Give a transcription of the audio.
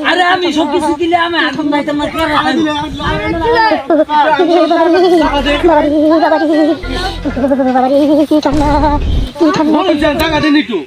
আরে আমি সব কিছু দিলে আমি এখন যাইতাম না কে টাকা দেন একটু।